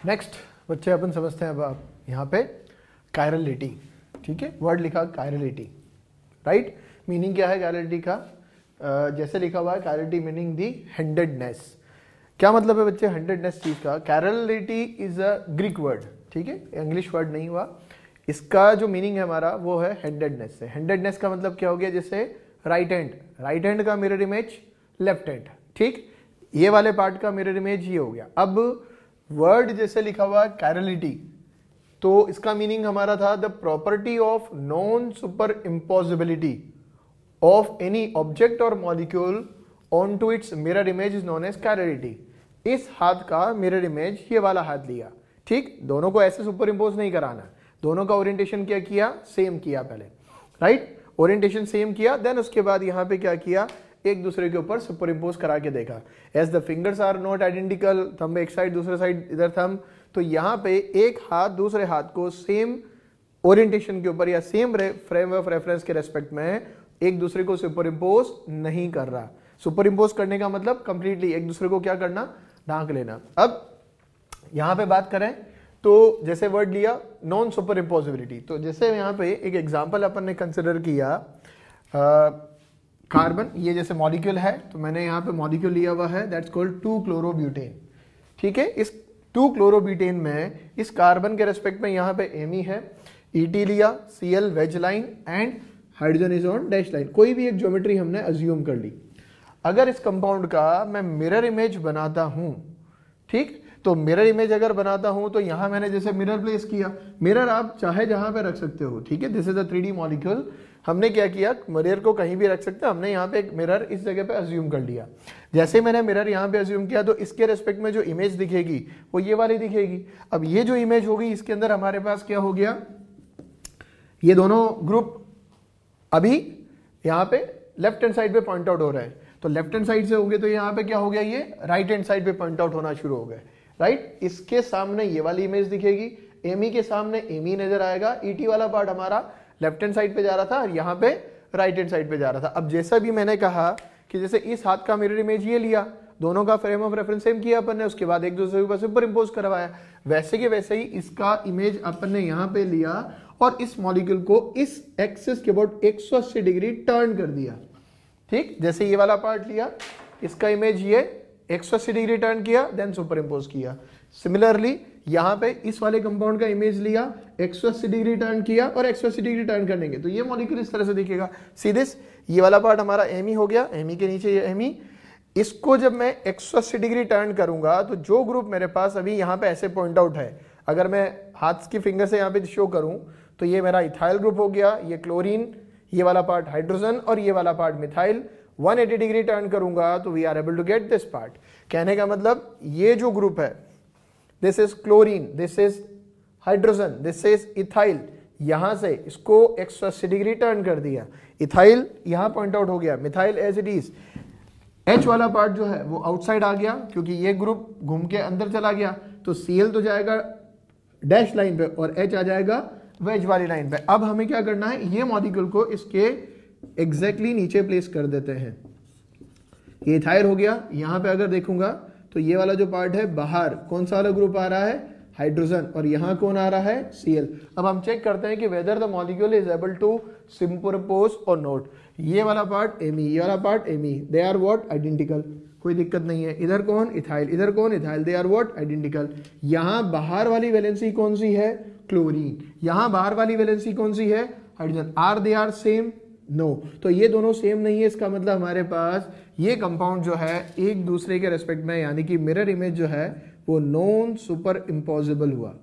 Next बच्चे अपन समझते हैं अब आप यहाँ पे कायरलिटी। ठीक है, वर्ड लिखा कायरलिटी, राइट। मीनिंग क्या है कायरलिटी का? जैसे लिखा हुआ है कायरलिटी मीनिंग दी हैंडेडनेस। क्या मतलब है बच्चे हैंडेडनेस चीज का? Chirality is a Greek word, ठीक है, इंग्लिश वर्ड नहीं हुआ। इसका जो मीनिंग है हमारा वो है हैंडेडनेस से। हैंडेडनेस का मतलब क्या हो गया? जैसे राइट हैंड का मिरर इमेज लेफ्ट हैंड, ठीक, ये वाले पार्ट का मिरर इमेज ये हो गया। अब वर्ड जैसे लिखा हुआ कायरलिटी, तो इसका मीनिंग हमारा था the property of non super impossibility of any object और molecule on to its mirror image is known as chirality. इस हाथ का मिरर इमेज ये वाला हाथ लिया, ठीक, दोनों को ऐसे सुपर इम्पोज नहीं कराना, दोनों का ओरिएंटेशन क्या किया? सेम किया पहले, राइट, ओरिएंटेशन सेम किया, देन उसके बाद यहां पे क्या किया? एक दूसरे के ऊपर सुपर इम्पोज करा के देखा। As the fingers are not identical, thumb एक साइड दूसरे साइड इधर थंब, तो यहां पे एक हाथ दूसरे हाथ को सेम ओरिएंटेशन के ऊपर या सेम फ्रेम ऑफ रेफरेंस के रेस्पेक्ट में एक दूसरे को सुपर इम्पोज नहीं कर रहा। सुपर इम्पोज करने का मतलब कंप्लीटली एक दूसरे को क्या करना? ढांक लेना। अब यहां पे बात करें तो जैसे वर्ड लिया नॉन सुपर इम्पॉसिबिलिटी, तो जैसे यहां पे एक एग्जांपल अपन ने कंसिडर किया, कार्बन, ये जैसे मॉलिक्यूल है, तो मैंने यहाँ पे मॉलिक्यूल लिया हुआ है दैट्स कॉल्ड 2-क्लोरोब्यूटेन, ठीक है। इस 2-क्लोरोब्यूटेन में इस कार्बन के रेस्पेक्ट में यहाँ पे एमी है, ईटी लिया, CL wedge line and hydrogen is on dash line. कोई भी एक ज्योमेट्री हमने अज्यूम कर ली। अगर इस कंपाउंड का मैं मिरर इमेज बनाता हूं, ठीक, तो मिरर इमेज अगर बनाता हूं तो यहां मैंने जैसे मिरर प्लेस किया, मिरर आप चाहे जहां पे रख सकते हो, ठीक है, this is a 3D molecule. हमने क्या किया? मिरर को कहीं भी रख सकते हैं, हमने यहाँ पे एक मिरर इस जगह पे अज्यूम कर लिया। जैसे मैंने मिरर यहाँ पे अज्यूम किया तो इसके रेस्पेक्ट में जो इमेज दिखेगी वो ये वाली दिखेगी। अब ये जो इमेज होगी इसके अंदर हमारे पास क्या हो गया? ये दोनों ग्रुप अभी यहाँ पे लेफ्ट हैंड साइड पे पॉइंट आउट हो रहे हैं, तो लेफ्ट हैंड साइड से होंगे तो यहाँ पे क्या हो गया? ये राइट हैंड साइड पे पॉइंट आउट होना शुरू हो गए, राइट। इसके सामने ये वाली इमेज दिखेगी, एमी के सामने एमी नजर आएगा, ईटी वाला पार्ट हमारा लेफ्ट हैंड साइड पे जा रहा था और यहाँ पे राइट हैंड साइड पे जा रहा था। अब जैसा भी मैंने कहा कि जैसे इस हाथ का मिरर इमेज ये लिया, दोनों का फ्रेम ऑफ रेफरेंस सेम किया अपन ने, उसके बाद एक दूसरे के ऊपर सुपर इम्पोज करवाया, वैसे के वैसे ही इसका इमेज अपन ने यहाँ पे लिया और इस मॉलिक्यूल को इस एक्सिस के अबाउट 180 डिग्री टर्न कर दिया, ठीक। जैसे ये वाला पार्ट लिया, इसका इमेज ये 180 डिग्री टर्न किया, देन सुपर इम्पोज किया। सिमिलरली यहां पे इस वाले कंपाउंड का इमेज लिया, 180 डिग्री टर्न किया और 180 डिग्री टर्न करने के, तो ये मॉलिक्यूल इस तरह से दिखेगा। सी दिस, ये वाला पार्ट हमारा एमी हो गया, एमी के नीचे ये एमी। इसको जब मैं 180 डिग्री टर्न करूंगा तो जो ग्रुप मेरे पास अभी यहाँ पे ऐसे पॉइंट आउट है, अगर मैं हाथ की फिंगर से यहाँ पे शो करूं तो ये मेरा इथाइल ग्रुप हो गया, ये क्लोरीन, ये वाला पार्ट हाइड्रोजन और ये वाला पार्ट मिथाइल। 180 डिग्री टर्न करूंगा तो we are able to get this part. कहने का मतलब ये जो ग्रुप है, this is chlorine, this is hydrogen, this is ethyl, यहां से इसको 180 डिग्री टर्न कर दिया, इथाइल यहां पॉइंट आउट हो गया, methyl as it is. H वाला पार्ट जो है वो आउटसाइड आ गया क्योंकि ये ग्रुप घूम के अंदर चला गया, तो सीएल तो जाएगा डैश लाइन पे और एच आ जाएगा वेज वाली लाइन पे। अब हमें क्या करना है? ये मॉलिक्यूल को इसके एग्जैक्टली नीचे प्लेस कर देते हैं। ये इथाइल हो गया, यहां पे अगर देखूंगा तो ये वाला जो पार्ट है बाहर कौन सा वाला ग्रुप आ रहा है? हाइड्रोजन, और यहां कौन आ रहा है? सीएल। अब हम चेक करते हैं कि whether the molecule is able to superimpose और नॉट। ये वाला पार्ट एमी, ये वाला पार्ट एमी, दे आर व्हाट? आइडेंटिकल, कोई दिक्कत नहीं है। इधर कौन? इथाइल, इधर कौन? Ethyl, they are what? Identical. यहां बाहर वाली वैलेंसी कौन सी है? क्लोरीन। यहां बाहर वाली वैलेंसी कौन सी है? Hydrogen. Are they are same? No. तो ये दोनों सेम नहीं है, इसका मतलब हमारे पास ये कंपाउंड जो है एक दूसरे के रेस्पेक्ट में, यानी कि मिरर इमेज जो है वो नॉन सुपर इम्पॉसिबल हुआ।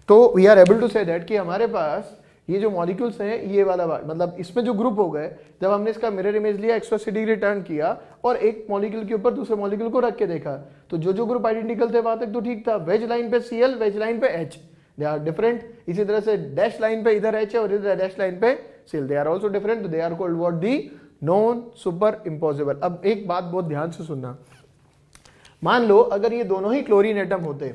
तो we are able to say that कि हमारे पास ये जो मॉलिक्यूल्स हैं, ये वाला मतलब इसमें जो ग्रुप हो गए, जब हमने इसका मिरर इमेज लिया, 180 डिग्री टर्न किया और एक मॉलिक्यूल के ऊपर दूसरे मॉलिक्यूल को रख के देखा, तो जो जो ग्रुप आइडेंटिकल थे वहां तक तो ठीक था। वेज लाइन पे सीएल, वेज लाइन पे एच, दे आर डिफरेंट। इसी तरह से डैश लाइन पे इधर एच है और इधर डैश लाइन पे CL, they are also different, they are called what? The non super impossible. अब एक बात बहुत ध्यान से सुनना, मान लो अगर ये दोनों ही क्लोरीन एटम होते,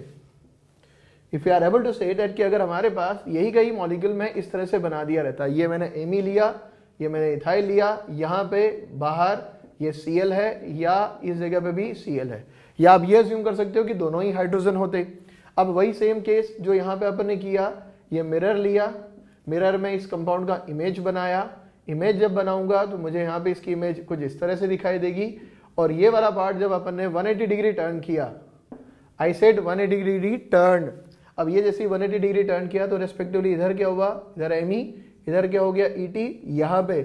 if you are able to say that कि अगर हमारे पास यही कई मॉलिक्यूल में इस तरह से बना दिया रहता, ये मैंने एमी लिया, ये मैंने इथाइल लिया, यहां पे बाहर ये Cl है या इस जगह पे भी Cl है, या आप ये अज्यूम कर सकते हो कि दोनों ही हाइड्रोजन होते। अब वही सेम केस जो यहाँ पे अपन ने किया, ये मिरर लिया, मिरर में इस कंपाउंड का इमेज बनाया, इमेज जब बनाऊंगा तो मुझे यहाँ पे इसकी इमेज कुछ इस तरह से दिखाई देगी, और ये वाला पार्ट जब अपन ने 180 डिग्री टर्न किया, आई सेड 180 डिग्री टर्न, अब ये जैसे 180 डिग्री टर्न किया तो रेस्पेक्टिवली इधर क्या हुआ, इधर Me, इधर क्या हो गया Et, यहाँ पे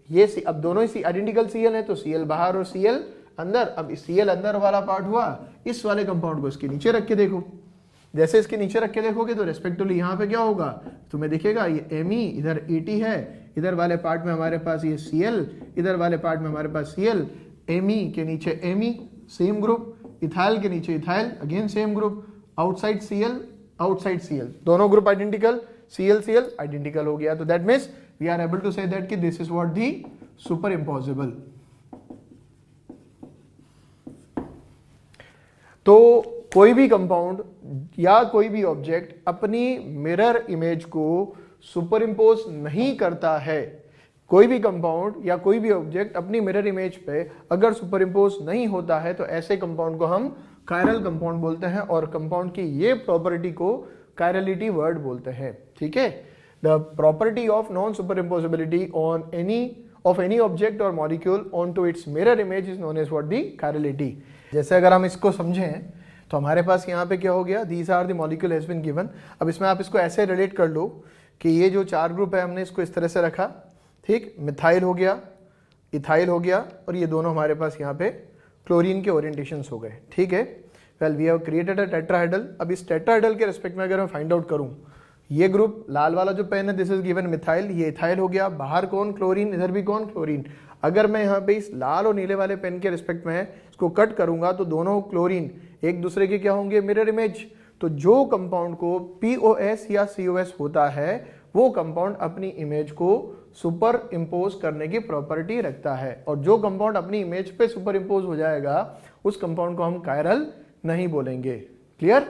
ये अब दोनों ही आइडेंटिकल Cl है तो Cl बाहर और Cl अंदर। अब Cl अंदर वाला पार्ट हुआ, इस वाले कंपाउंड को इसके नीचे रख के देखो, जैसे इसके नीचे रख के देखोगे तो रेस्पेक्टिवली यहाँ पे क्या होगा, तुम्हें दिखेगा ये Me, इधर Et है, इधर वाले पार्ट में हमारे पास ये Cl, इधर वाले पार्ट में हमारे पास Cl, Me के नीचे Me, सेम ग्रुप, इथाइल के नीचे ethyl, again same group, outside Cl, दोनों ग्रुप आइडेंटिकल, Cl आइडेंटिकल हो गया। तो that means we are able to say that कि this is what the super impossible. तो कोई भी कंपाउंड या कोई भी ऑब्जेक्ट अपनी मिरर इमेज को सुपर इम्पोज नहीं करता है। कोई भी कंपाउंड या कोई भी ऑब्जेक्ट अपनी मिरर इमेज पे अगर सुपर इम्पोज नहीं होता है तो ऐसे कंपाउंड को हम कायरल कंपाउंड बोलते हैं, और कंपाउंड की ये प्रॉपर्टी को कायरलिटी वर्ड बोलते हैं। ठीक है, the property of non super impossibility on any object और molecule on to its mirror image is known as what the chirality. जैसे अगर हम इसको समझें तो हमारे पास यहाँ पे क्या हो गया, these are the molecule has been given. अब इसमें आप इसको ऐसे रिलेट कर लो कि ये जो 4 ग्रुप है हमने इसको इस तरह से रखा, ठीक, मिथाइल हो गया, इथाइल हो गया, और ये दोनों हमारे पास यहाँ पे क्लोरीन के ओरिएंटेशंस हो गए। ठीक है, well we have created a tetrahedral. अब इस टेट्राहेड्रल के रिस्पेक्ट में अगर मैं फाइंड आउट करूं, ये ग्रुप लाल वाला जो पेन है दिस इज गिवन मिथाइल, ये इथाइल हो गया, बाहर कौन, क्लोरीन, इधर भी कौन, क्लोरीन। अगर मैं यहाँ पे इस लाल और नीले वाले पेन के रिस्पेक्ट में इसको कट करूंगा तो दोनों क्लोरीन एक दूसरे के क्या होंगे, मिरर इमेज। तो जो कंपाउंड को POS या COS होता है वो कंपाउंड अपनी इमेज को सुपर इंपोज करने की प्रॉपर्टी रखता है, और जो कंपाउंड अपनी इमेज पे सुपर इंपोज हो जाएगा उस कंपाउंड को हम कायरल नहीं बोलेंगे। क्लियर?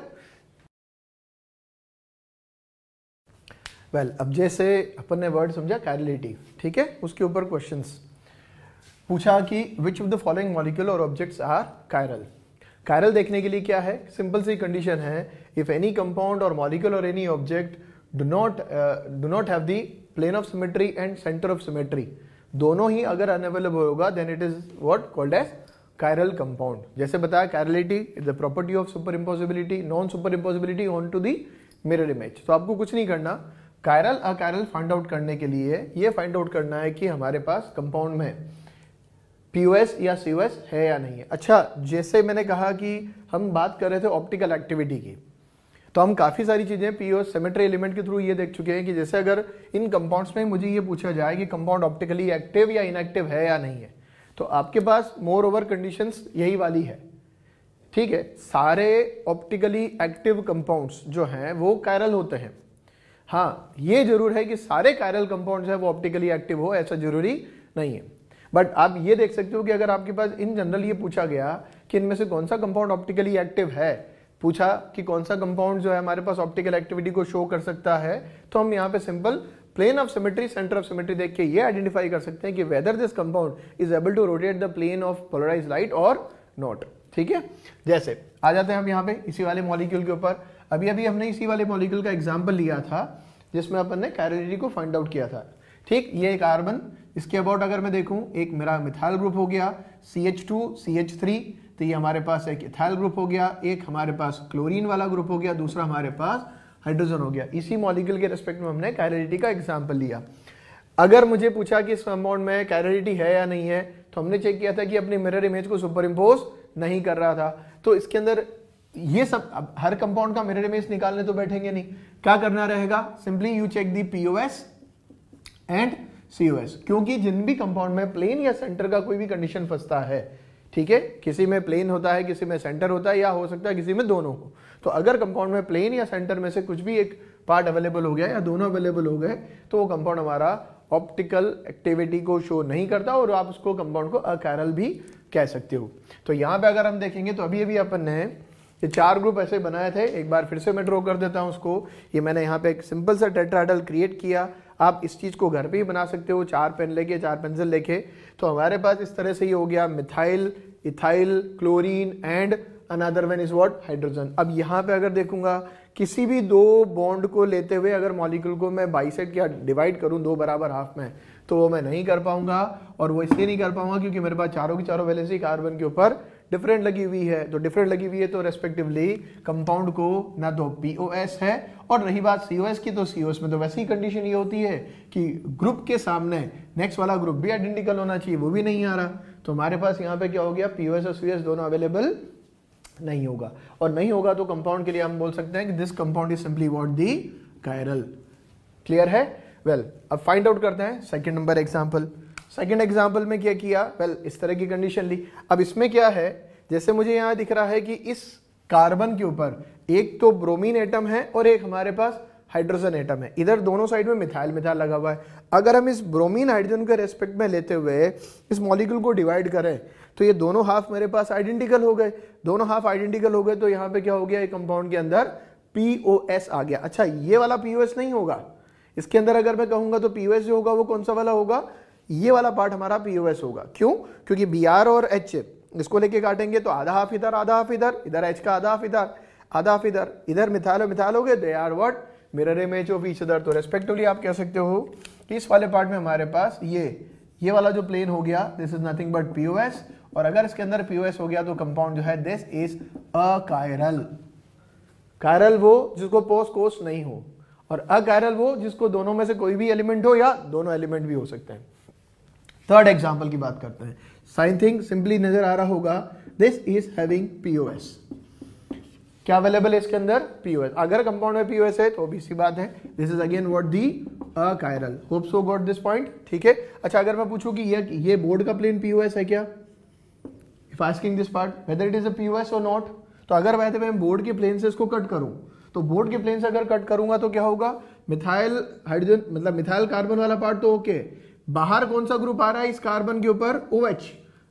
वेल, अब जैसे अपन ने वर्ड समझा कायरलिटी, ठीक है, उसके ऊपर क्वेश्चंस पूछा कि which of the following molecule और ऑब्जेक्ट्स आर कायरल। कायरल देखने के लिए क्या है, सिंपल सी कंडीशन है, इफ एनी कंपाउंड और मॉलिक्यूल और any object do not have the plane of symmetry and centre of symmetry, दोनों ही अगर अनअवेलेबल होगा then it is what called as chiral compound. जैसे बताया chirality is the property of super impossibility, non super impossibility on to the mirror image. तो आपको कुछ नहीं करना, कायरल अकायरल फाइंड आउट करने के लिए ये फाइंड आउट करना है कि हमारे पास कंपाउंड में POS या COS है या नहीं है। अच्छा, जैसे मैंने कहा कि हम बात कर रहे थे ऑप्टिकल एक्टिविटी की, तो हम काफी सारी चीजें POS सिमेट्री एलिमेंट के थ्रू ये देख चुके हैं कि जैसे अगर इन कंपाउंड्स में मुझे ये पूछा जाए कि कंपाउंड ऑप्टिकली एक्टिव या इनएक्टिव है या नहीं है, तो आपके पास मोर ओवर कंडीशंस यही वाली है। ठीक है, सारे ऑप्टिकली एक्टिव कंपाउंड्स जो हैं वो कायरल होते हैं। हाँ, ये जरूर है कि सारे कायरल कंपाउंड्स हैं वो ऑप्टिकली एक्टिव हो, ऐसा जरूरी नहीं है। बट आप ये देख सकते हो कि अगर आपके पास इन जनरल ये पूछा गया कि इनमें से कौन सा कंपाउंड ऑप्टिकली एक्टिव है, पूछा कि कौन सा कंपाउंड जो है हमारे पास ऑप्टिकल एक्टिविटी को शो कर सकता है, तो हम यहाँ पे simple plane of symmetry, centre of symmetry देख के ये आइडेंटिफाई कर सकते हैं कि whether this compound is able to rotate the plane of polarised light और नॉट। ठीक है, जैसे आ जाते हैं हम यहाँ पे इसी वाले मॉलिक्यूल के ऊपर। अभी अभी हमने इसी वाले मॉलिक्यूल का एग्जाम्पल लिया था जिसमें अपन ने कायरलिटी को फाइंड आउट किया था। ठीक, ये कार्बन, इसके अबाउट अगर मैं देखूं, एक मेरा मिथाइल ग्रुप हो गया CH2 CH3, तो ये हमारे पास एक इथाइल ग्रुप हो गया, एक हमारे पास क्लोरीन वाला ग्रुप हो गया, दूसरा हमारे पास हाइड्रोजन हो गया। इसी मॉलिक्यूल के रेस्पेक्ट में हमने कायरलिटी का एग्जाम्पल लिया। अगर मुझे पूछा कि इस कंपाउंड में कायरलिटी है या नहीं है, तो हमने चेक किया था कि अपनी मिरर इमेज को सुपर इम्पोज नहीं कर रहा था। तो इसके अंदर ये सब, अब हर कंपाउंड का मिरर इमेज निकालने तो बैठेंगे नहीं, क्या करना रहेगा, simply you check the POS and COS, क्योंकि जिन भी कंपाउंड में प्लेन या सेंटर का कोई भी कंडीशन फंसता है, ठीक है, किसी में प्लेन होता है, किसी में सेंटर होता है, या हो सकता है किसी में दोनों हो, तो अगर कंपाउंड में प्लेन या सेंटर में से कुछ भी एक पार्ट अवेलेबल हो गया या दोनों अवेलेबल हो गए, तो वो कंपाउंड हमारा ऑप्टिकल एक्टिविटी को शो नहीं करता और आप उसको कंपाउंड को अकायरल भी कह सकते हो। तो यहाँ पे अगर हम देखेंगे तो अभी अभी अपन ने ये 4 ग्रुप ऐसे बनाए थे, एक बार फिर से मैं ड्रॉ कर देता हूं उसको। ये मैंने यहाँ पे एक सिंपल सा टेट्राहेड्रल क्रिएट किया। आप इस चीज को घर पे ही बना सकते हो, 4 पेन लेके, 4 पेंसिल लेके। तो हमारे पास इस तरह से ये हो गया methyl, ethyl, chlorine and another one is what, hydrogen. अब यहाँ पे अगर देखूंगा किसी भी दो बॉन्ड को लेते हुए अगर मॉलिक्यूल को मैं बाइसेक्ट या डिवाइड करूं दो बराबर हाफ में, तो वो मैं नहीं कर पाऊंगा। और वो इसलिए नहीं कर पाऊंगा क्योंकि मेरे पास चारों की चारों वैलेंसी कार्बन के ऊपर डिफरेंट लगी हुई है। तो डिफरेंट लगी हुई है तो रेस्पेक्टिवली कंपाउंड को ना तो पीओएस है, और रही बात सीओएस की, तो सीओएस में तो वैसी कंडीशन ये होती है कि ग्रुप के सामने नेक्स्ट वाला ग्रुप भी आइडेंटिकल होना चाहिए, वो भी नहीं आ रहा। तो हमारे पास यहाँ पे क्या हो गया, पीओएस और सीओएस दोनों अवेलेबल नहीं होगा। और नहीं होगा तो कंपाउंड के लिए हम बोल सकते हैं कि this compound is simply what, the chiral. Clear है? वेल, अब फाइंड आउट करते हैं second number example. Second example में क्या किया, वेल इस तरह की कंडीशन ली। अब इसमें क्या है, जैसे मुझे यहां दिख रहा है कि इस कार्बन के ऊपर एक तो ब्रोमीन एटम है और एक हमारे पास हाइड्रोजन एटम है, इधर दोनों साइड में मिथाइल मिथाइल लगा हुआ है। अगर हम इस ब्रोमीन हाइड्रोजन के रेस्पेक्ट में लेते हुए इस मॉलिक्यूल को डिवाइड करें तो ये दोनों हाफ मेरे पास आइडेंटिकल हो गए। दोनों हाफ आइडेंटिकल हो गए तो यहाँ पे क्या हो गया, एक कंपाउंड के अंदर पीओएस आ गया। अच्छा, ये वाला पीओएस नहीं होगा, इसके अंदर अगर मैं कहूंगा तो पीओएस जो होगा वो कौन सा वाला होगा, ये वाला पार्ट हमारा पीओएस होगा। क्यों? क्योंकि बीआर और एच इसको लेके काटेंगे तो आधा हाफ इधर आधा हाफ इधर, इधर एच का आधा हाफ इधर आधा हाफ इधर, इधर मिथाइल और मिथाइल हो गए, they are what, mirror image of each other. तो रेस्पेक्टिवली आप कह सकते हो कि इस वाले पार्ट में हमारे पास ये वाला जो प्लेन हो गया, this is nothing but POS. और अगर इसके अंदर पीओएस हो गया तो कंपाउंड जो है दिस इज अकायरल। कायरल वो जिसको पोस कोस नहीं हो, और अकायरल वो जिसको दोनों में से कोई भी एलिमेंट हो या दोनों एलिमेंट भी हो सकते हैं। थर्ड एग्जांपल की बात करते हैं। साइन थिंग सिंपली नजर आ रहा होगा, दिस इज हैविंग पीओएस। क्या अवेलेबल है इसके अंदर, पीओएस। अगर कंपाउंड में पीओएस है तो भी सी बात है, this is again what, the achiral. Hope so got this point, ठीक है। अच्छा, अगर मैं पूछूं कि ये बोर्ड का प्लेन पीओएस है क्या, if asking this part whether it is a POS और नॉट, तो अगर वैसे मैं बोर्ड के प्लेन से इसको कट करूं, तो बोर्ड के प्लेन से अगर कट करूंगा तो क्या होगा, मिथाइल हाइड्रोजन मतलब मिथाइल कार्बन वाला पार्ट तो ओके, बाहर कौन सा ग्रुप आ रहा है इस कार्बन के ऊपर, OH,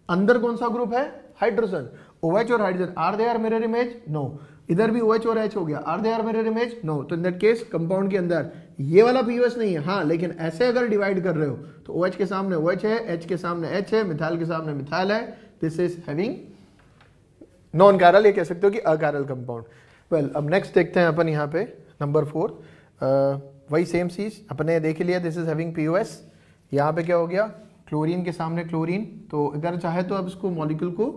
अंदर कौन सा ग्रुप है, हाइड्रोजन। OH और hydrogen, are they are mirror image, no. इधर भी OH और H हो गया, are they are mirror image, no. तो इन दैट केस कंपाउंड के अंदर ये वाला पीओएस नहीं है। हाँ, लेकिन ऐसे अगर डिवाइड कर रहे हो तो OH के सामने OH है, H के सामने H है, मिथाइल के सामने मिथाइल है, this is having non chiral, ये कह सकते हो कि अकायरल कंपाउंड। वेल, अब नेक्स्ट देखते हैं अपन यहाँ पे नंबर 4। वही सेम चीज अपने देख लिया, दिस इज हैविंग पीओएस। यहाँ पे क्या हो गया, क्लोरीन के सामने क्लोरीन। तो अगर चाहे तो आप इसको मॉलिक्यूल को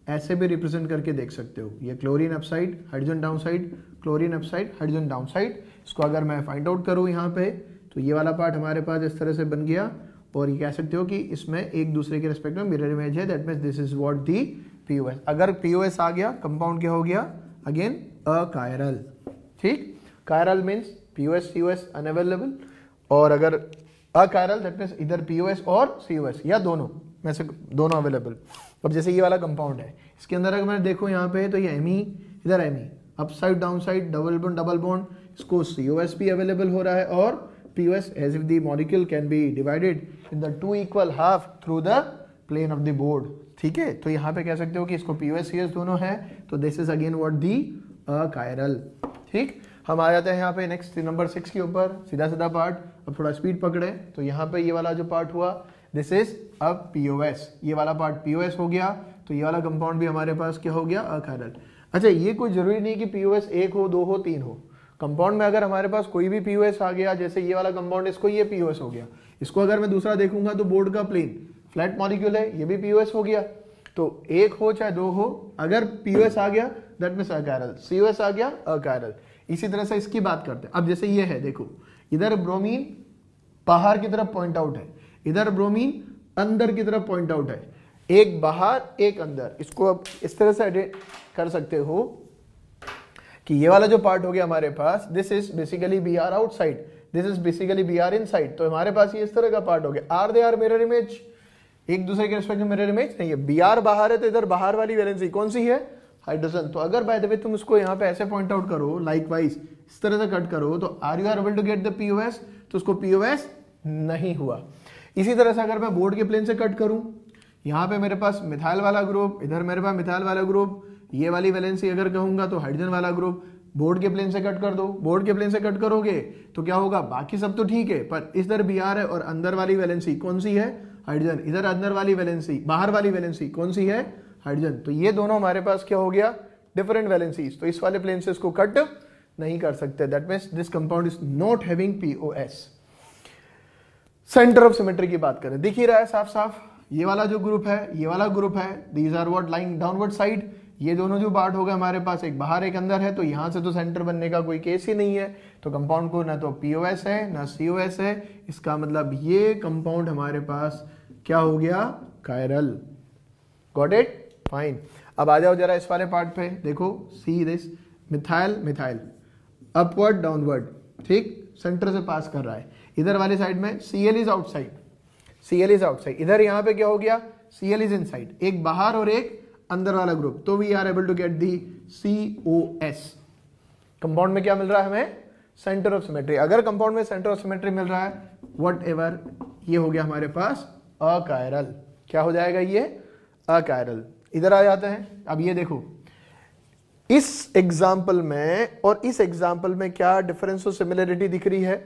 ऐसे भी रिप्रेजेंट करके देख सकते हो, ये chlorine up side, hydrogen down side, chlorine up side, hydrogen down side. इसको अगर मैं फाइंड आउट करूँ यहाँ पे, तो ये वाला पार्ट हमारे पास इस तरह से बन गया, और ये कह सकते हो कि इसमें एक दूसरे के रिस्पेक्ट में मिरर इमेज है, that means this is what, the POS. अगर पीओएस आ गया, कंपाउंड क्या हो गया, अगेन अकायरल। ठीक, chiral means POS COS unavailable, और अगर अकायरल दैट मींस इधर पीओएस और सीओएस या दोनों में से दोनों अवेलेबल। अब जैसे ये वाला कंपाउंड है, इसके अंदर अगर मैं देखूं यहाँ पे, तो ये एमी, इधर एमी, up side down side, double bond, इसको सीओएस भी अवेलेबल हो रहा है और POS, as if the molecule can be divided in the 2 equal half through the plane of the board. ठीक है, तो यहाँ पे कह सकते हो कि इसको पीओएस सीओएस दोनों है, तो this is again what, the achiral. ठीक, हम आ जाते हैं यहाँ पे नेक्स्ट नंबर 6 के ऊपर, सीधा सीधा पार्ट। अब थोड़ा स्पीड पकड़े, तो यहाँ पे ये वाला जो पार्ट हुआ, दिस इज अब पीओएस, ये वाला पार्ट पीओएस हो गया, तो ये वाला कंपाउंड भी हमारे पास क्या हो गया, अकायरल। अच्छा, ये कोई जरूरी नहीं कि पीओएस 1 हो, 2 हो, 3 हो। कंपाउंड में अगर हमारे पास कोई भी पीओएस आ गया, जैसे ये वाला कंपाउंड, इसको ये पीओएस हो गया, इसको अगर मैं दूसरा देखूंगा तो बोर्ड का प्लेन फ्लैट मॉलिक्यूल है, ये भी पीओएस हो गया। तो 1 हो चाहे 2 हो, अगर पीओएस आ गया दैट मींस अकायरल, सीओएस आ गया अकायरल। इसी तरह से इसकी बात करते हैं। अब जैसे ये है, देखो इधर ब्रोमीन बाहर की तरफ पॉइंट आउट है, इधर ब्रोमीन अंदर की तरफ पॉइंट आउट है, एक बाहर एक अंदर। इसको अब इस तरह से कर सकते हो कि ये वाला जो पार्ट हो गया हमारे पास, this is basically B R outside, this is basically B R inside. तो हमारे पास ये इस तरह का पार्ट हो गया। Are they are mirror image, एक दूसरे के रिस्पेक्ट में मिरर इमेज नहीं है। बी आर बाहर है तो इधर बाहर वाली वैलेंसी कौन सी है, हाइड्रोजन। तो अगर बाय द वे तुम इसको यहाँ पे ऐसे पॉइंट आउट करो, लाइकवाइज इस तरह से कट करो, तो are you are able to get the POS, तो उसको पीओएस नहीं हुआ। इसी तरह से अगर मैं बोर्ड के प्लेन से कट करूं, यहाँ पे मेरे पास मिथाइल वाला ग्रुप, इधर मेरे पास मिथाइल वाला ग्रुप, ये वाली वैलेंसी अगर कहूंगा तो हाइड्रोजन वाला ग्रुप, बोर्ड के प्लेन से कट कर दो, बोर्ड के प्लेन से कट करोगे तो क्या होगा, बाकी सब तो ठीक है पर इधर Br है और अंदर वाली वैलेंसी कौन सी है, हाइड्रोजन। इधर अंदर वाली वैलेंसी, बाहर वाली वैलेंसी कौन सी है, हाइड्रोजन। तो ये दोनों हमारे पास क्या हो गया, डिफरेंट वैलेंसीज। तो इस वाले प्लेन से इसको कट नहीं कर सकते, that means this compound is not having POS। Centre of symmetry की बात करें, दिख ही रहा है साफ साफ, ये वाला जो ग्रुप है, ये वाला ग्रुप है, these are what lying downward side. ये दोनों जो पार्ट होगा हमारे पास, एक बाहर एक अंदर है, तो यहां से तो सेंटर बनने का कोई केस ही नहीं है। तो कंपाउंड को ना तो POS है ना COS है, इसका मतलब ये कंपाउंड हमारे पास क्या हो गया, कायरल। Got it, fine. अब आ जाओ जरा इस वाले पार्ट पे, देखो see this, methyl methyl upward downward, ठीक, सेंटर से पास कर रहा है। इधर वाली साइड में Cl is outside, Cl is outside. इधर यहां पे क्या हो गया, Cl इज इनसाइड, एक बाहर और एक अंदर वाला ग्रुप। तो we are able to get the COS। Compound में क्या मिल रहा है हमें, सेंटर ऑफ सिमेट्री। अगर कंपाउंड में सेंटर ऑफ सिमेट्री मिल रहा है, वट एवर, ये हो गया हमारे पास अकायरल। क्या हो जाएगा ये, अकायरल। इधर आ जाते हैं, अब ये देखो इस एग्जाम्पल में और इस एग्जाम्पल में क्या डिफरेंस और सिमिलरिटी दिख रही है।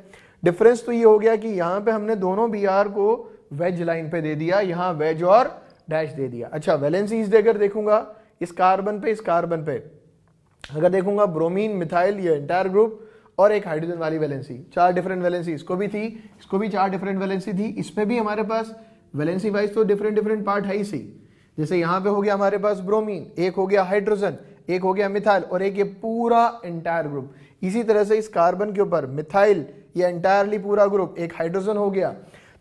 डिफरेंस तो ये हो गया कि यहां पे हमने दोनों Br को वेज लाइन पे दे दिया, यहां वेज और डैश दे दिया। अच्छा, वैलेंसीज देकर देखूंगा इस कार्बन पे, इस कार्बन पे अगर देखूंगा ब्रोमीन मिथाइल, ये एंटायर ग्रुप और एक हाइड्रोजन वाली वैलेंसी, 4 डिफरेंट वैलेंसी। इसको भी थी, इसको भी 4 डिफरेंट वैलेंसी थी। इसमें भी हमारे पास वैलेंसी वाइज तो डिफरेंट डिफरेंट पार्ट है ही सी। जैसे यहां पे हो गया हमारे पास ब्रोमीन, एक हो गया हाइड्रोजन, एक हो गया मिथाइल और एक ये पूरा एंटायर ग्रुप। इसी तरह से इस कार्बन के ऊपर मिथाइल, ये एंटायरली पूरा ग्रुप, एक हाइड्रोजन हो गया।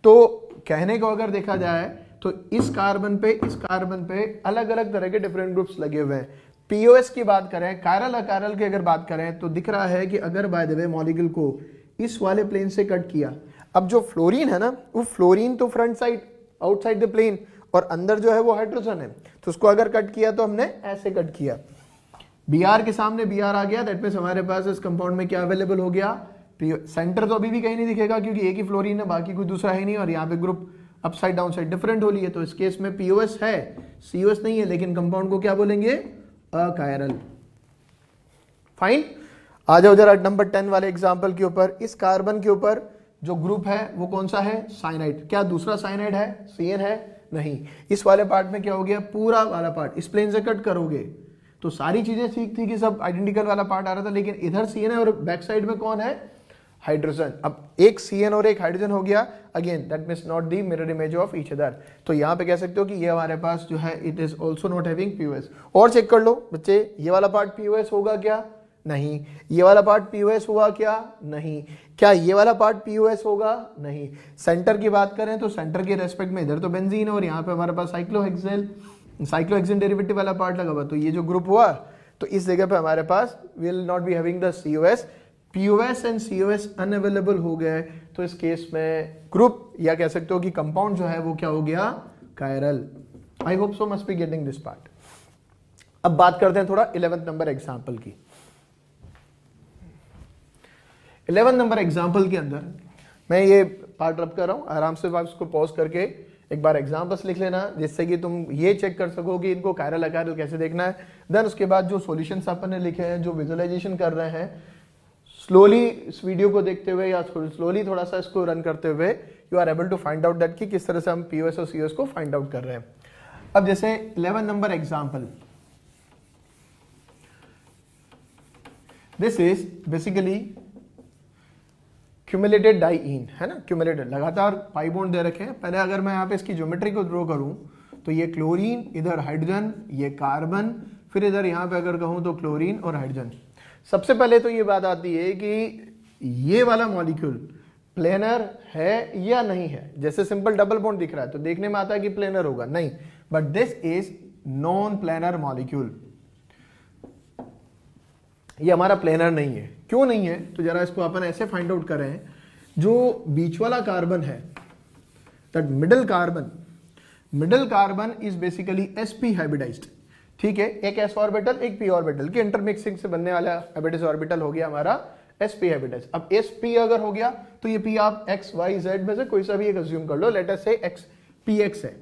तो कहने को अगर देखा जाए तो इस कार्बन पे अलग अलग तरह के डिफरेंट ग्रुप्स लगे हुए हैं। POS की बात करें, कायरल अकायरल की अगर बात करें तो दिख रहा है कि अगर बाय द वे मॉलिक्यूल को इस वाले प्लेन से कट किया, अब जो फ्लोरीन है ना, वो फ्लोरीन तो front side outside the plane और अंदर जो है वो हाइड्रोजन है, तो उसको अगर कट किया तो हमने ऐसे कट किया, Br के सामने Br आ गया, दैट मींस हमारे पास इस कंपाउंड में क्या अवेलेबल हो गया, सेंटर तो अभी भी कहीं नहीं दिखेगा क्योंकि एक ही फ्लोरीन है, बाकी कोई दूसरा है नहीं, और यहाँ पे group upside down side different हो रही है। तो इस केस में POS है, COS नहीं है, लेकिन कंपाउंड को क्या बोलेंगे, अकायरल। फाइन। आ जाओ जरा नंबर 10 वाले एग्जांपल के ऊपर। इस कार्बन के ऊपर जो ग्रुप है वो कौन सा है, साइनाइड। क्या दूसरा साइनाइड है, CN है, नहीं। इस वाले पार्ट में क्या हो गया, पूरा वाला पार्ट इस प्लेन से कट करोगे तो सारी चीजें ठीक थी कि सब आइडेंटिकल वाला पार्ट आ रहा था, लेकिन इधर CN है और बैक साइड में कौन है, हाइड्रोजन। अब एक CN और एक हाइड्रोजन हो गया, again that means not the mirror image of each other. तो यहां पे कह सकते हो कि ये हमारे पास जो है it is also not having POS। और चेक कर लो बच्चे, ये वाला पार्ट POS होगा क्या, नहीं। ये वाला पार्ट POS हुआ क्या, नहीं। क्या ये वाला पार्ट POS होगा, नहीं। सेंटर की बात करें तो सेंटर के रेस्पेक्ट में इधर तो बेंजीन है और यहाँ पे हमारे पास साइक्लोहेक्सेन डेरिवेटिव वाला पार्ट लगा हुआ, तो ये जो ग्रुप हुआ तो इस जगह पे हमारे पास will not be having the COS। POS and COS unavailable हो गए, तो इस केस में ग्रुप या कह सकते हो कि कंपाउंड जो है वो क्या हो गया, chiral. I hope so must be getting this part. अब बात करते हैं थोड़ा 11th नंबर एग्जाम्पल की। 11 नंबर एग्जाम्पल के अंदर मैं ये पार्ट रब कर रहा हूं, आराम से आप इसको पॉज करके एक बार एग्जाम्पल्स लिख लेना, जिससे कि तुम ये चेक कर सको कि इनको कायरल अकायरल कैसे देखना है। देन उसके बाद जो सॉल्यूशंस अपन ने लिखे हैं, जो विजुअलाइजेशन कर रहे हैं, स्लोली इस वीडियो को देखते हुए या स्लोली थोड़ा सा इसको रन करते हुए you are able to find out that कि किस तरह से हम POS और COS को फाइंड आउट कर रहे हैं। अब जैसे 11 number example, this is basically cumulated diene, है ना, क्यूमुलेटेड लगातार पाई बॉन्ड दे रखे हैं। पहले अगर मैं यहाँ पे इसकी ज्योमेट्री को ड्रॉ करूं तो ये क्लोरीन, इधर हाइड्रोजन, ये कार्बन, फिर इधर यहाँ पे अगर कहूं तो क्लोरीन और हाइड्रोजन। सबसे पहले तो ये बात आती है कि ये वाला मॉलिक्यूल प्लेनर है या नहीं है। जैसे सिंपल डबल बॉन्ड दिख रहा है तो देखने में आता है कि प्लेनर होगा, नहीं, but this is non planar molecule. ये हमारा प्लेनर नहीं है। क्यों नहीं है, तो जरा इसको अपन ऐसे फाइंड आउट करें, जो बीच वाला कार्बन है, that middle carbon is basically sp hybridised, ठीक है। एक s ऑर्बिटल, एक p ऑर्बिटल के इंटरमिक्सिंग से बनने वाला हाइब्रिडाइज्ड ऑर्बिटल हो गया हमारा sp हाइब्रिडाइज्ड। अब sp अगर हो गया तो ये p आप x y z में से कोई सा भी एक अज्यूम कर लो, लेट अस से x px है।